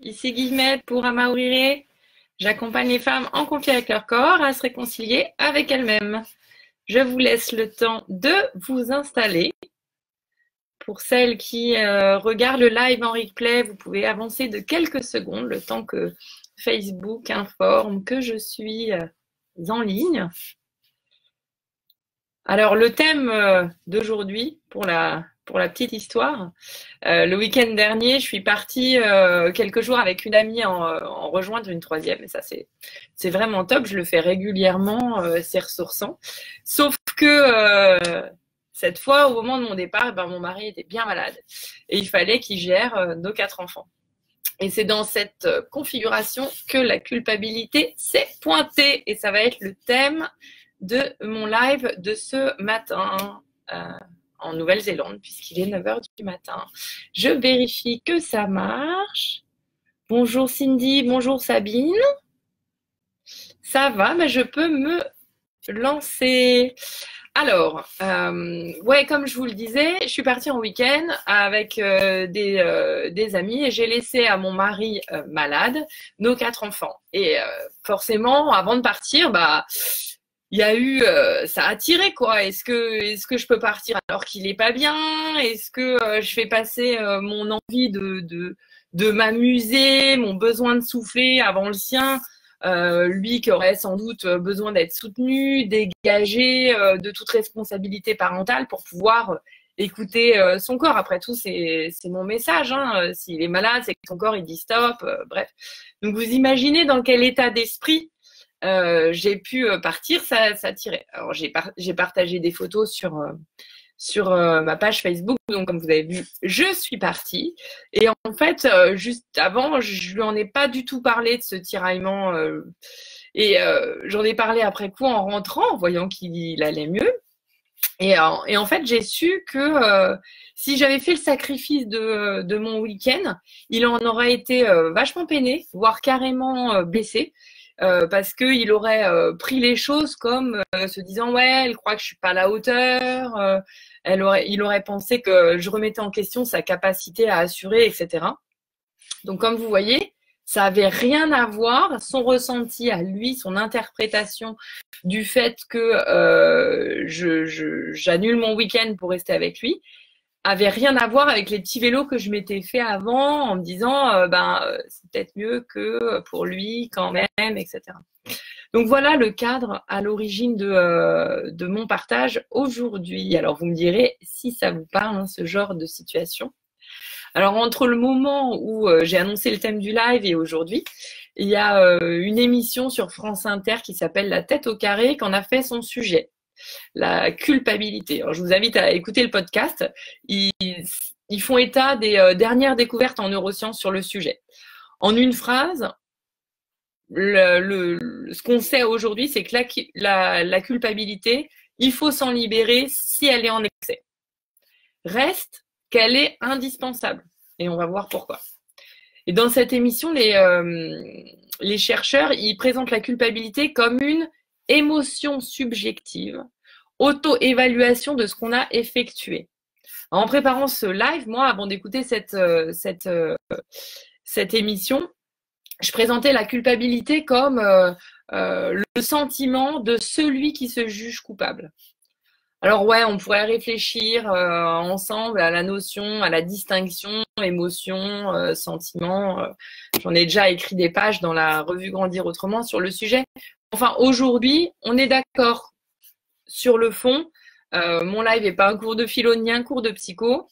Ici Guillemette pour Amaourire. J'accompagne les femmes en conflit avec leur corps à se réconcilier avec elles-mêmes. Je vous laisse le temps de vous installer. Pour celles qui regardent le live en replay, vous pouvez avancer de quelques secondes, le temps que Facebook informe que je suis en ligne. Alors, le thème d'aujourd'hui, pour la petite histoire, le week-end dernier, je suis partie quelques jours avec une amie en rejoindre une troisième. Et ça, c'est vraiment top. Je le fais régulièrement, c'est ressourçant. Sauf que cette fois, au moment de mon départ, mon mari était bien malade. Et il fallait qu'il gère nos 4 enfants. Et c'est dans cette configuration que la culpabilité s'est pointée. Et ça va être le thème de mon live de ce matin en Nouvelle-Zélande, puisqu'il est 9h du matin. Je vérifie que ça marche. Bonjour Cindy, bonjour Sabine. Ça va, mais je peux me lancer. Alors, comme je vous le disais, je suis partie en week-end avec des amis et j'ai laissé à mon mari malade nos 4 enfants. Et forcément, avant de partir, il y a eu, ça a tiré quoi. Est-ce que je peux partir alors qu'il est pas bien? Est-ce que je fais passer mon envie de m'amuser, mon besoin de souffler avant le sien? Lui qui aurait sans doute besoin d'être soutenu, dégagé de toute responsabilité parentale pour pouvoir écouter son corps. Après tout, c'est mon message. S'il est malade, c'est que son corps il dit stop. Bref. Donc vous imaginez dans quel état d'esprit j'ai pu partir, ça tirait. Alors j'ai partagé des photos sur ma page Facebook. Donc, comme vous avez vu, je suis partie. Et en fait, juste avant, je lui en ai pas du tout parlé de ce tiraillement. Et j'en ai parlé après coup en rentrant, en voyant qu'il allait mieux. Et en fait, j'ai su que si j'avais fait le sacrifice de mon week-end, il en aurait été vachement peiné, voire carrément blessé. Parce qu'il aurait pris les choses comme se disant ouais, elle croit que je suis pas à la hauteur, il aurait pensé que je remettais en question sa capacité à assurer, etc. Donc comme vous voyez, ça avait rien à voir, son ressenti à lui, son interprétation du fait que j'annule mon week-end pour rester avec lui, avait rien à voir avec les petits vélos que je m'étais fait avant en me disant c'est peut-être mieux que pour lui quand même, etc. Donc voilà le cadre à l'origine de mon partage aujourd'hui. Alors vous me direz si ça vous parle, ce genre de situation. Alors entre le moment où j'ai annoncé le thème du live et aujourd'hui, il y a une émission sur France Inter qui s'appelle La tête au carré, qu'on a fait son sujet. La culpabilité. Alors, je vous invite à écouter le podcast. Ils font état des dernières découvertes en neurosciences sur le sujet. En une phrase, ce qu'on sait aujourd'hui, c'est que la culpabilité, il faut s'en libérer si elle est en excès. Reste qu'elle est indispensable. Et on va voir pourquoi. Et dans cette émission, les chercheurs, ils présentent la culpabilité comme une émotion subjective, auto-évaluation de ce qu'on a effectué. En préparant ce live, moi, avant d'écouter cette émission, je présentais la culpabilité comme le sentiment de celui qui se juge coupable. Alors ouais, on pourrait réfléchir ensemble à la notion, à la distinction, émotion, sentiment. J'en ai déjà écrit des pages dans la revue Grandir Autrement sur le sujet. Enfin, aujourd'hui, on est d'accord sur le fond. Mon live n'est pas un cours de philo ni un cours de psycho.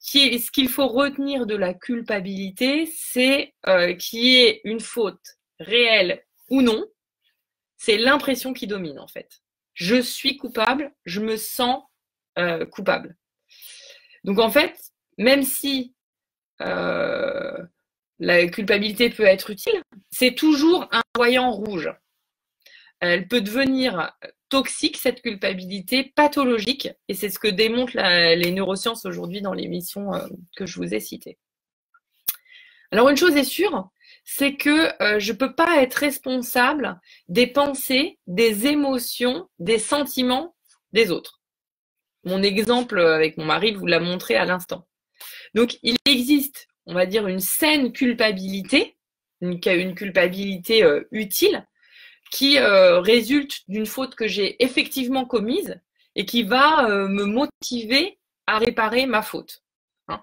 Ce qu'il faut retenir de la culpabilité, c'est qu'il y ait une faute réelle ou non. C'est l'impression qui domine en fait. Je suis coupable, je me sens coupable. Donc en fait, même si la culpabilité peut être utile, c'est toujours un voyant rouge. Elle peut devenir toxique, cette culpabilité, pathologique, et c'est ce que démontrent les neurosciences aujourd'hui dans l'émission que je vous ai citée. Alors une chose est sûre, c'est que je ne peux pas être responsable des pensées, des émotions, des sentiments des autres. Mon exemple avec mon mari vous l'a montré à l'instant. Donc, il existe on va dire, une saine culpabilité, une culpabilité utile, qui résulte d'une faute que j'ai effectivement commise et qui va me motiver à réparer ma faute. Hein.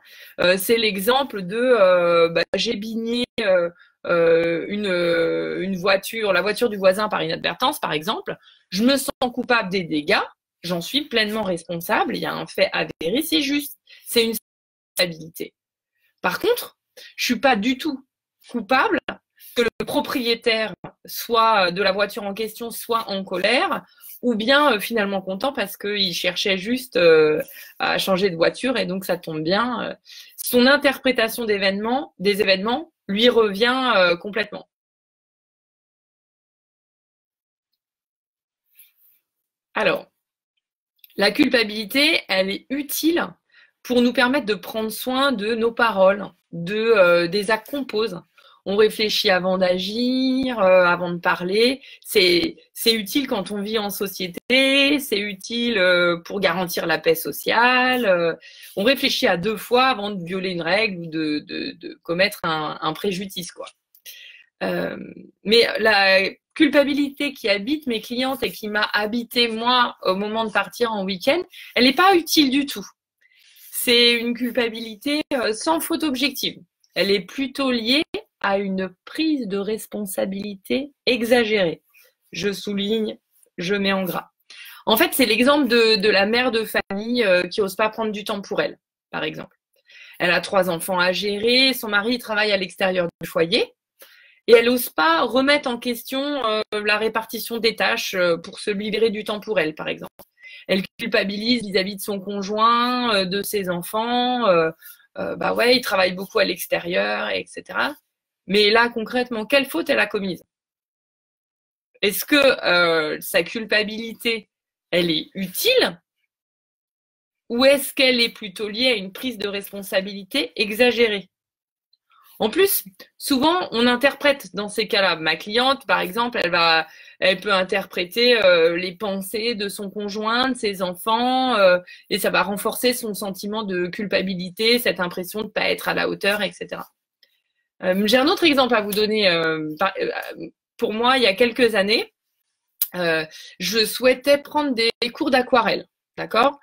C'est l'exemple de j'ai bigné une voiture, la voiture du voisin par inadvertance, par exemple. Je me sens coupable des dégâts, j'en suis pleinement responsable, il y a un fait avéré, c'est juste, c'est une responsabilité. Par contre, je suis pas du tout coupable que le propriétaire soit de la voiture en question soit en colère ou bien finalement content parce qu'il cherchait juste à changer de voiture et donc ça tombe bien. Son interprétation des événements lui revient complètement. Alors, la culpabilité, elle est utile pour nous permettre de prendre soin de nos paroles, des actes qu'on pose. On réfléchit avant d'agir, avant de parler. C'est utile quand on vit en société, c'est utile pour garantir la paix sociale. On réfléchit à 2 fois avant de violer une règle ou de commettre un préjudice, quoi. Mais la culpabilité qui habite mes clientes et qui m'a habité moi au moment de partir en week-end, elle n'est pas utile du tout. C'est une culpabilité sans faute objective. Elle est plutôt liée à une prise de responsabilité exagérée. Je souligne, je mets en gras. En fait, c'est l'exemple de la mère de famille qui n'ose pas prendre du temps pour elle, par exemple. Elle a 3 enfants à gérer, son mari travaille à l'extérieur du foyer et elle n'ose pas remettre en question la répartition des tâches pour se libérer du temps pour elle, par exemple. Elle culpabilise vis-à-vis de son conjoint, de ses enfants. Bah ouais, il travaille beaucoup à l'extérieur, etc. Mais là, concrètement, quelle faute elle a commise? Est-ce que sa culpabilité, elle est utile ou est-ce qu'elle est plutôt liée à une prise de responsabilité exagérée? En plus, souvent, on interprète dans ces cas-là. Ma cliente, par exemple, elle peut interpréter les pensées de son conjoint, de ses enfants, et ça va renforcer son sentiment de culpabilité, cette impression de ne pas être à la hauteur, etc. J'ai un autre exemple à vous donner. Pour moi, il y a quelques années, je souhaitais prendre des cours d'aquarelle, d'accord?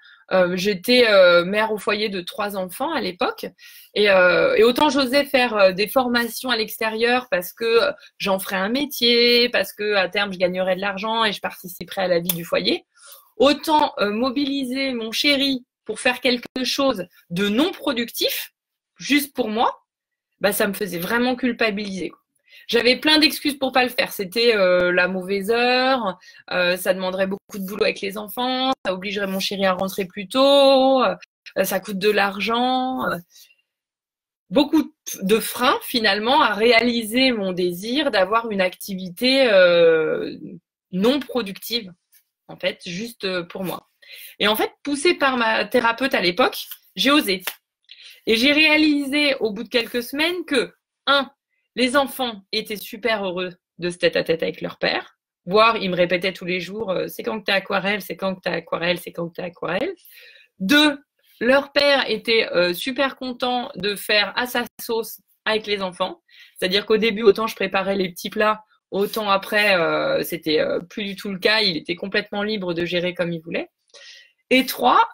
J'étais mère au foyer de 3 enfants à l'époque et autant j'osais faire des formations à l'extérieur parce que j'en ferais un métier, parce que à terme je gagnerais de l'argent et je participerais à la vie du foyer, autant mobiliser mon chéri pour faire quelque chose de non productif, juste pour moi, bah ça me faisait vraiment culpabiliser. J'avais plein d'excuses pour pas le faire. C'était la mauvaise heure, ça demanderait beaucoup de boulot avec les enfants, ça obligerait mon chéri à rentrer plus tôt, ça coûte de l'argent. Beaucoup de freins finalement à réaliser mon désir d'avoir une activité non productive, en fait, juste pour moi. Et en fait, poussée par ma thérapeute à l'époque, j'ai osé. Et j'ai réalisé au bout de quelques semaines que, les enfants étaient super heureux de ce tête-à-tête avec leur père, voire ils me répétaient tous les jours c'est quand que t'as aquarelle, c'est quand que t'as aquarelle, c'est quand que t'as aquarelle. 2, leur père était super content de faire à sa sauce avec les enfants, c'est-à-dire qu'au début autant je préparais les petits plats, autant après c'était plus du tout le cas, il était complètement libre de gérer comme il voulait. Et 3,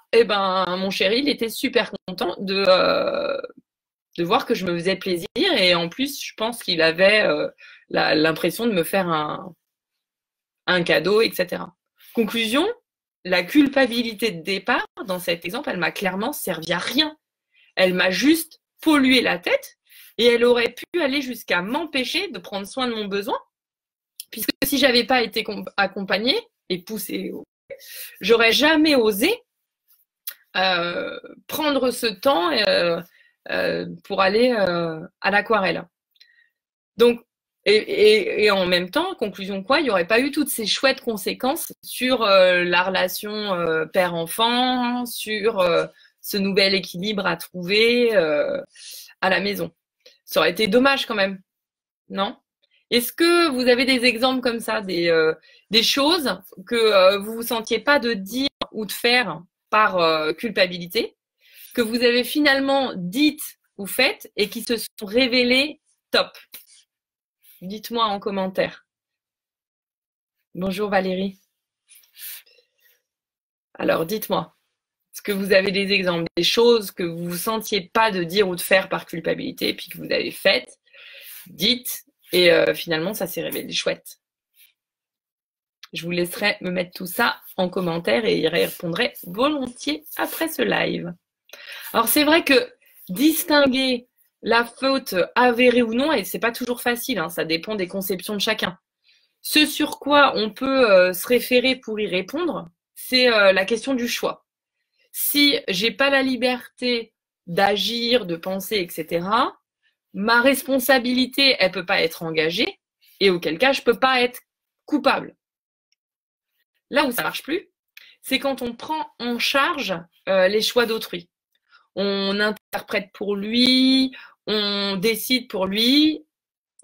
mon chéri il était super content de voir que je me faisais plaisir et en plus je pense qu'il avait l'impression de me faire un cadeau, etc. Conclusion, la culpabilité de départ dans cet exemple, elle m'a clairement servi à rien. Elle m'a juste pollué la tête et elle aurait pu aller jusqu'à m'empêcher de prendre soin de mon besoin puisque si j'avais pas été accompagnée et poussée, j'aurais jamais osé prendre ce temps pour aller à l'aquarelle. Donc, et en même temps, conclusion quoi, il n'y aurait pas eu toutes ces chouettes conséquences sur la relation père-enfant, sur ce nouvel équilibre à trouver à la maison. Ça aurait été dommage quand même, non? Est-ce que vous avez des exemples comme ça, des choses que vous vous sentiez pas de dire ou de faire par culpabilité, que vous avez finalement dites ou faites et qui se sont révélées top? Dites-moi en commentaire. Bonjour Valérie. Alors, dites-moi, est-ce que vous avez des exemples, des choses que vous ne sentiez pas de dire ou de faire par culpabilité, puis que vous avez faites, dites, et finalement, ça s'est révélé chouette. Je vous laisserai me mettre tout ça en commentaire et y répondrai volontiers après ce live. Alors, c'est vrai que distinguer la faute avérée ou non, et c'est pas toujours facile, hein, ça dépend des conceptions de chacun. Ce sur quoi on peut se référer pour y répondre, c'est la question du choix. Si j'ai pas la liberté d'agir, de penser, etc., ma responsabilité, elle peut pas être engagée, et auquel cas, je peux pas être coupable. Là où ça marche plus, c'est quand on prend en charge les choix d'autrui. On interprète pour lui, on décide pour lui,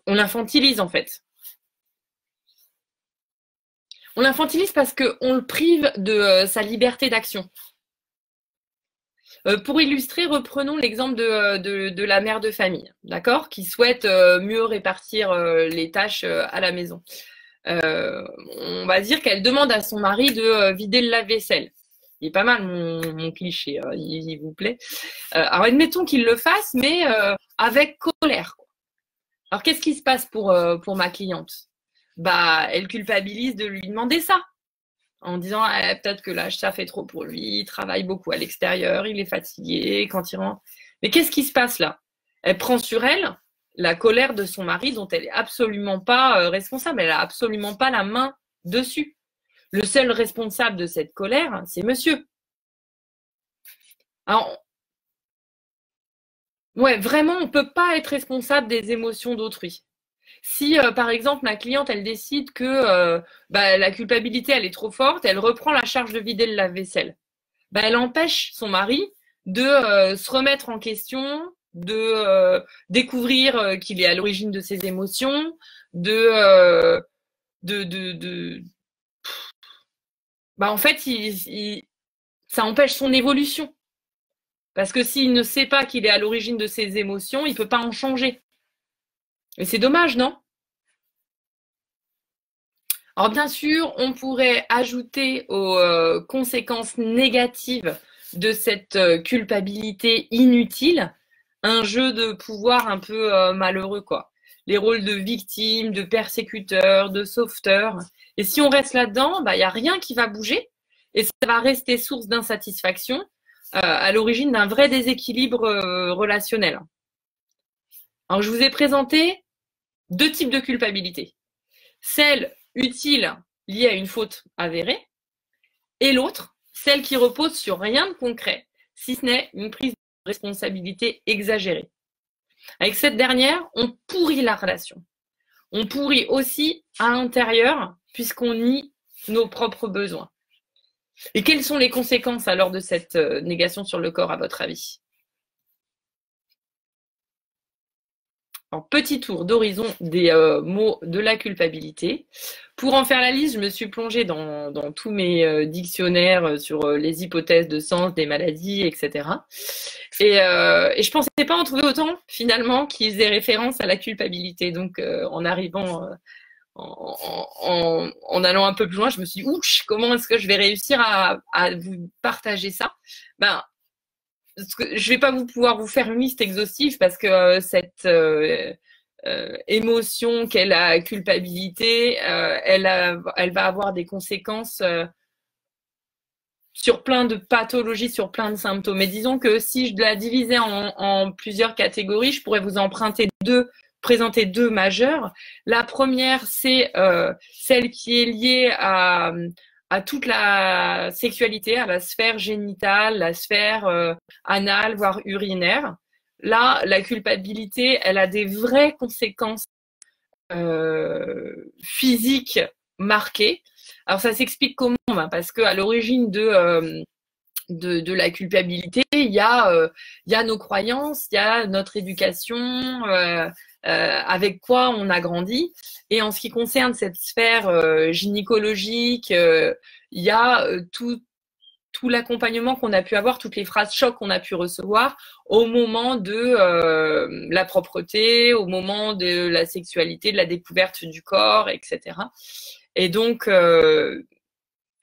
on infantilise en fait. On l'infantilise parce qu'on le prive de sa liberté d'action. Pour illustrer, reprenons l'exemple de la mère de famille, d'accord, qui souhaite mieux répartir les tâches à la maison. On va dire qu'elle demande à son mari de vider le lave-vaisselle. Il est pas mal mon cliché, hein, il vous plaît. Alors admettons qu'il le fasse, mais avec colère. Alors qu'est-ce qui se passe pour ma cliente? Bah, elle culpabilise de lui demander ça, en disant peut-être que là ça fait trop pour lui, il travaille beaucoup à l'extérieur, il est fatigué quand il rentre. Mais qu'est-ce qui se passe là? Elle prend sur elle la colère de son mari dont elle est absolument pas responsable, elle a absolument pas la main dessus. Le seul responsable de cette colère, c'est monsieur. Alors, ouais, vraiment, on peut pas être responsable des émotions d'autrui. Si, par exemple, ma cliente, elle décide que la culpabilité, elle est trop forte, elle reprend la charge de vider le lave-vaisselle. Elle empêche son mari de se remettre en question, de découvrir qu'il est à l'origine de ses émotions, en fait, ça empêche son évolution. Parce que s'il ne sait pas qu'il est à l'origine de ses émotions, il ne peut pas en changer. Et c'est dommage, non? Alors bien sûr, on pourrait ajouter aux conséquences négatives de cette culpabilité inutile un jeu de pouvoir un peu malheureux, quoi. Les rôles de victime, de persécuteur, de sauveteur. Et si on reste là-dedans, il n'y a rien qui va bouger et ça va rester source d'insatisfaction à l'origine d'un vrai déséquilibre relationnel. Alors je vous ai présenté deux types de culpabilité. Celle utile liée à une faute avérée et l'autre, celle qui repose sur rien de concret, si ce n'est une prise de responsabilité exagérée. Avec cette dernière, on pourrit la relation. On pourrit aussi à l'intérieur puisqu'on nie nos propres besoins. Et quelles sont les conséquences alors de cette négation sur le corps à votre avis? En petit tour d'horizon des mots de la culpabilité. Pour en faire la liste, je me suis plongée dans tous mes dictionnaires sur les hypothèses de sens des maladies, etc. Et je pensais pas en trouver autant, finalement, qui faisaient référence à la culpabilité. Donc, en arrivant, en allant un peu plus loin, je me suis dit, ouch, comment est-ce que je vais réussir à vous partager ça? Je vais pas pouvoir vous faire une liste exhaustive parce que cette émotion qu'est la culpabilité, elle va avoir des conséquences sur plein de pathologies, sur plein de symptômes. Mais disons que si je la divisais en plusieurs catégories, je pourrais vous présenter deux majeures. La première, c'est celle qui est liée à toute la sexualité, à la sphère génitale, la sphère anale, voire urinaire. Là, la culpabilité, elle a des vraies conséquences physiques marquées. Alors, ça s'explique comment? Parce qu'à l'origine de la culpabilité, il y a nos croyances, il y a notre éducation, avec quoi on a grandi. Et en ce qui concerne cette sphère gynécologique, il y a tous tout l'accompagnement qu'on a pu avoir, toutes les phrases chocs qu'on a pu recevoir au moment de la propreté, au moment de la sexualité, de la découverte du corps, etc. Et donc,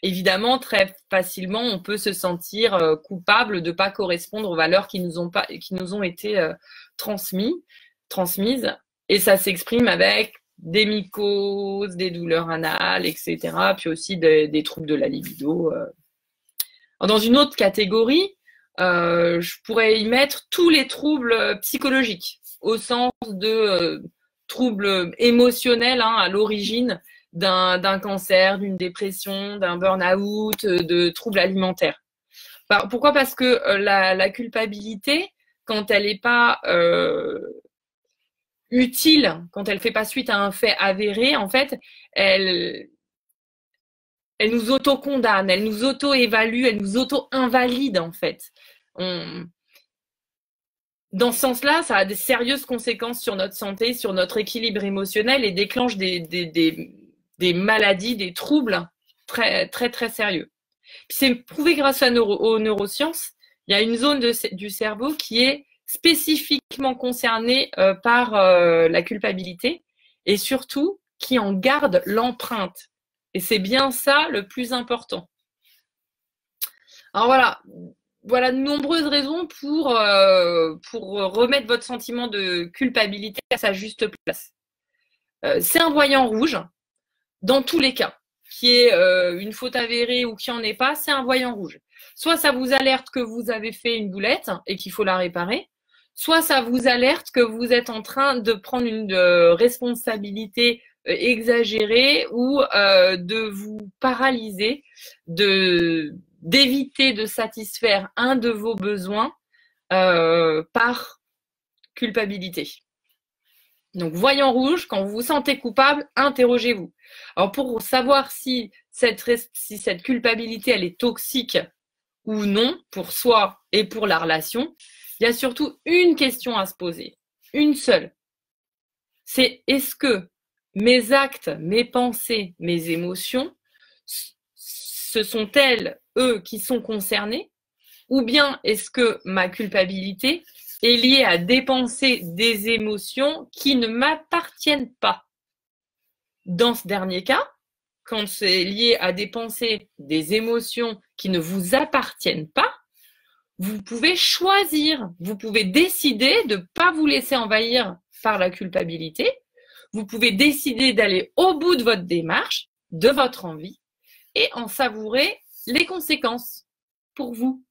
évidemment, très facilement, on peut se sentir coupable de ne pas correspondre aux valeurs qui nous ont été transmises. Et ça s'exprime avec des mycoses, des douleurs anales, etc. Puis aussi des troubles de la libido. Dans une autre catégorie, je pourrais y mettre tous les troubles psychologiques, au sens de troubles émotionnels à l'origine d'un cancer, d'une dépression, d'un burn-out, de troubles alimentaires. Pourquoi? Parce que la culpabilité, quand elle n'est pas utile, quand elle ne fait pas suite à un fait avéré, en fait, elle nous auto-condamne, elle nous auto-évalue, elle nous auto-invalide, en fait. Dans ce sens-là, ça a des sérieuses conséquences sur notre santé, sur notre équilibre émotionnel et déclenche des maladies, des troubles très, très, très sérieux. C'est prouvé grâce aux neurosciences. Il y a une zone du cerveau qui est spécifiquement concernée par la culpabilité et surtout qui en garde l'empreinte. Et c'est bien ça le plus important. Alors voilà de nombreuses raisons pour remettre votre sentiment de culpabilité à sa juste place. C'est un voyant rouge, dans tous les cas, qui est une faute avérée ou qui n'en est pas, c'est un voyant rouge. Soit ça vous alerte que vous avez fait une boulette et qu'il faut la réparer, soit ça vous alerte que vous êtes en train de prendre une responsabilité exagérée ou de vous paralyser, d'éviter de satisfaire un de vos besoins par culpabilité. Donc, voyant rouge, quand vous vous sentez coupable, interrogez-vous. Alors, pour savoir si cette culpabilité, elle est toxique ou non, pour soi et pour la relation, il y a surtout une question à se poser, une seule. C'est est-ce que mes actes, mes pensées, mes émotions, ce sont elles, eux, qui sont concernés, ou bien est-ce que ma culpabilité est liée à dépenser des émotions qui ne m'appartiennent pas? Dans ce dernier cas, quand c'est lié à dépenser des émotions qui ne vous appartiennent pas, vous pouvez choisir, vous pouvez décider de ne pas vous laisser envahir par la culpabilité, vous pouvez décider d'aller au bout de votre démarche, de votre envie, et en savourer les conséquences pour vous.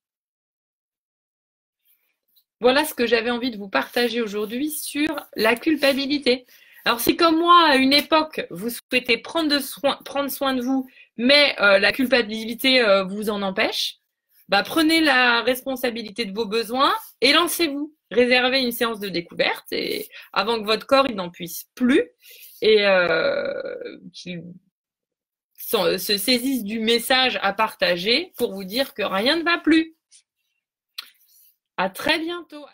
Voilà ce que j'avais envie de vous partager aujourd'hui sur la culpabilité. Alors, si comme moi, à une époque, vous souhaitez prendre soin de vous, mais la culpabilité vous en empêche, prenez la responsabilité de vos besoins et lancez-vous. Réservez une séance de découverte et avant que votre corps n'en puisse plus et qu'il se saisisse du message à partager pour vous dire que rien ne va plus. À très bientôt.